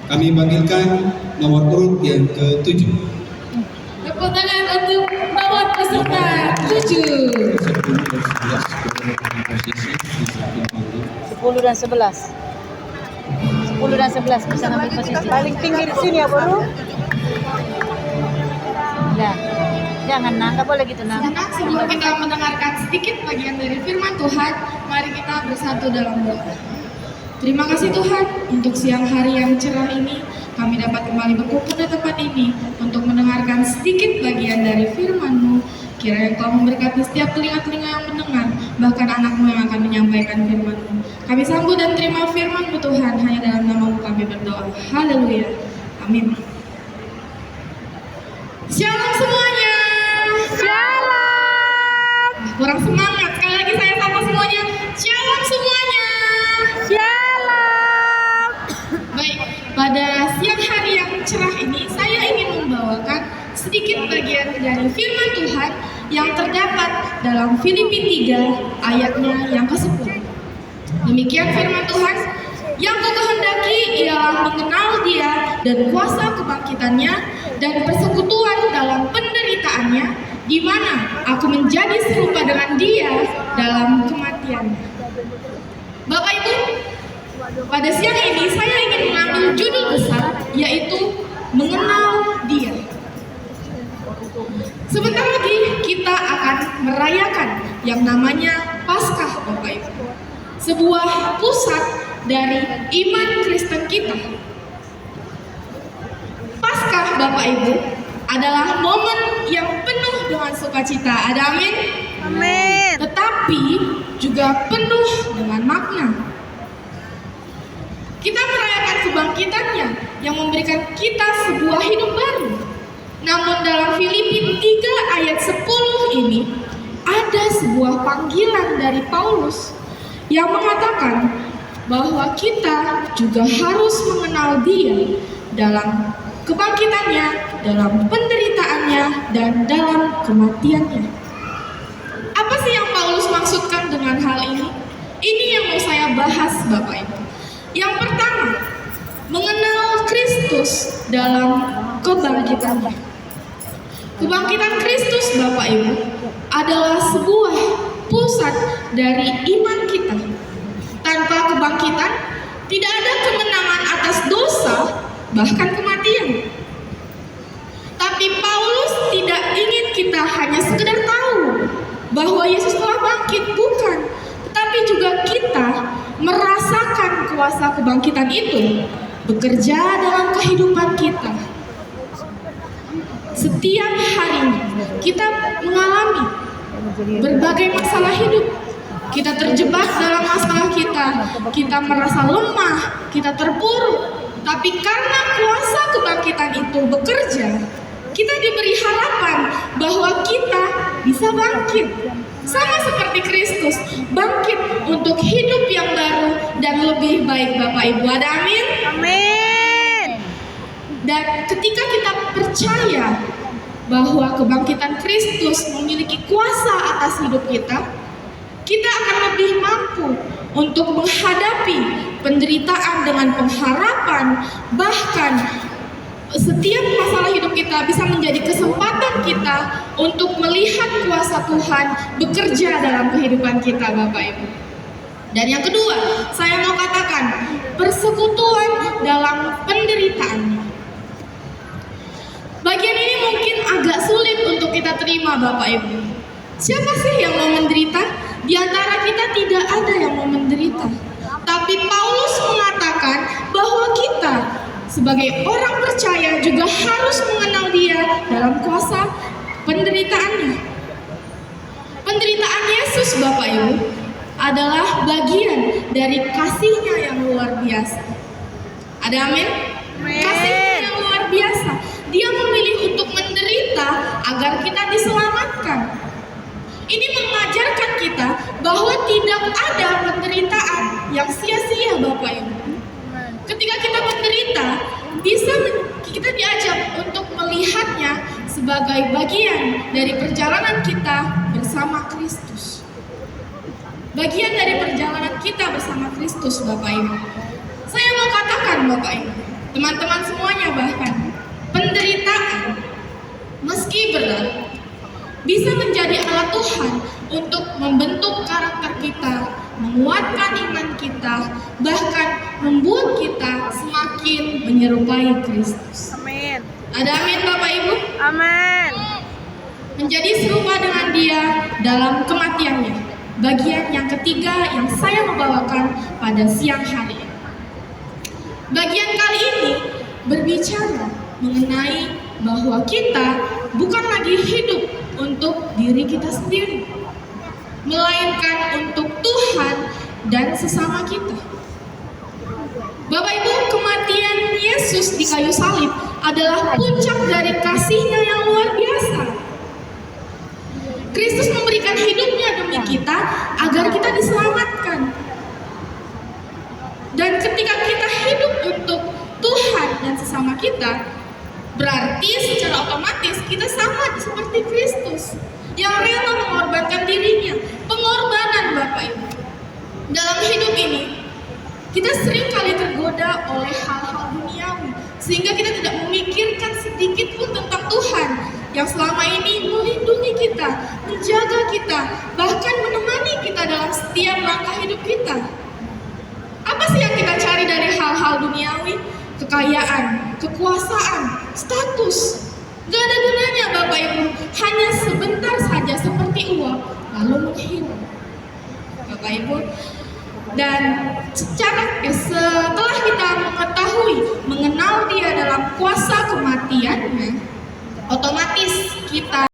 Kami panggilkan nomor urut yang ke-7. Tepuk tangan untuk nomor peserta 7. 10 dan 11. 10 dan 11 bisa ngambil posisi. Paling tinggi di sini ya, Bro. Ya. Jangan nak, nggak boleh gitu nak. Sekarang sebelum kita mendengarkan sedikit bagian dari firman Tuhan, mari kita bersatu dalam doa. Terima kasih Tuhan untuk siang hari yang cerah ini. Kami dapat kembali berkumpul di tempat ini untuk mendengarkan sedikit bagian dari firman-Mu. Kiranya Engkau memberkati setiap telinga-telinga yang mendengar, bahkan anak-Mu yang akan menyampaikan firman-Mu. Kami sambut dan terima firman-Mu Tuhan, hanya dalam nama-Mu kami berdoa. Haleluya. Amin. Shalom semuanya. Shalom. Kurang semangat. Sekali lagi saya sapa semuanya. Shalom semuanya. Shalom. Baik, pada siang hari yang cerah ini saya ingin membawakan sedikit bagian dari firman Tuhan yang terdapat dalam Filipi 3 ayatnya yang ke-10. Demikian firman Tuhan, yang kukehendaki ialah mengenal Dia dan kuasa kebangkitannya dan persekutuan dalam penderitaannya, di mana aku menjadi serupa dengan Dia dalam kematiannya. Bapak Ibu, pada siang ini saya ingin mengambil judul besar, yaitu mengenal Dia. Sebentar lagi kita akan merayakan yang namanya Paskah, Bapak Ibu. Sebuah pusat dari iman Kristen kita. Paskah, Bapak Ibu, adalah momen yang penuh dengan sukacita. Ada amin? Amin. Tetapi juga penuh dengan makna. Kita merayakan kebangkitannya yang memberikan kita sebuah hidup baru. Namun dalam Filipi 3 ayat 10 ini ada sebuah panggilan dari Paulus yang mengatakan bahwa kita juga harus mengenal Dia dalam kebangkitannya, dalam penderitaannya, dan dalam kematiannya. Apa sih yang Paulus maksudkan dengan hal ini? Ini yang mau saya bahas, Bapak Ibu. Yang pertama, mengenal Kristus dalam kebangkitannya. Kebangkitan Kristus, Bapak Ibu, adalah sebuah pusat dari iman kita. Tanpa kebangkitan, tidak ada kemenangan atas dosa, bahkan kematian. Tapi Paulus tidak ingin kita hanya sekedar tahu bahwa Yesus telah bangkit, bukan. Tetapi juga kita merasakan kuasa kebangkitan itu bekerja dalam kehidupan kita. Setiap harinya kita mengalami berbagai masalah hidup. Kita terjebak dalam masalah kita merasa lemah, kita terpuruk. Tapi karena kuasa kebangkitan itu bekerja, kita diberi harapan bahwa kita bisa bangkit. Sama seperti Kristus, bangkit untuk hidup yang baru dan lebih baik, Bapak Ibu. Ada amin? Amin. Dan ketika kita percaya bahwa kebangkitan Kristus memiliki kuasa atas hidup kita, kita akan lebih mampu untuk menghadapi penderitaan dengan pengharapan. Bahkan setiap masalah hidup kita bisa menjadi kesempatan kita untuk melihat kuasa Tuhan bekerja dalam kehidupan kita, Bapak Ibu. Dan yang kedua, saya mau katakan persekutuan dalam penderitaan. Bagian ini mungkin agak sulit untuk kita terima, Bapak Ibu. Siapa sih yang mau menderita? Di antara kita tidak ada yang mau menderita. Tapi Paulus mengatakan bahwa kita sebagai orang percaya juga harus mengenal Dia dalam kuasa penderitaannya. Penderitaan Yesus, Bapak Ibu, adalah bagian dari kasih-Nya yang luar biasa. Ada amin? Kasih-Nya yang luar biasa. Dia memilih untuk menderita agar kita diselamatkan. Ini mengajarkan kita bahwa tidak ada penderitaan yang sia-sia, Bapak Ibu. Ketika kita menderita, kita diajak untuk melihatnya sebagai bagian dari perjalanan kita bersama Kristus. Bagian dari perjalanan kita bersama Kristus, Bapak Ibu. Saya mau katakan, Bapak Ibu, teman-teman semuanya bahkan, penderitaan, meski berat, bisa menjadi alat Tuhan untuk membentuk karakter kita, menguatkan iman kita, bahkan membuat kita semakin menyerupai Kristus. Amin. Ada amin Bapak Ibu? Amin. Menjadi serupa dengan Dia dalam kematiannya. Bagian yang ketiga yang saya membawakan pada siang hari ini. Bagian kali ini berbicara mengenai bahwa kita bukan lagi hidup untuk diri kita sendiri, melainkan untuk Tuhan dan sesama kita. Bapak Ibu, kematian Yesus di kayu salib adalah puncak dari kasih-Nya yang luar biasa. Kristus memberikan hidupnya demi kita agar kita diselamatkan. Dan ketika kita hidup untuk Tuhan dan sesama kita, berarti secara otomatis kita sama seperti Kristus yang rela mengorbankan dirinya. Pengorbanan Bapak Ibu. Dalam hidup ini, kita sering kali tergoda oleh hal-hal duniawi, sehingga kita tidak memikirkan sedikit pun tentang Tuhan yang selama ini melindungi kita, menjaga kita, bahkan menemani kita dalam setiap langkah hidup kita. Apa sih yang kita cari dari hal-hal duniawi? Kekayaan, kekuasaan, status. Gak ada gunanya Bapak Ibu, hanya sebentar saja seperti uap, lalu menghilang. Bapak Ibu, dan setelah kita mengetahui, mengenal Dia dalam kuasa kematiannya, otomatis kita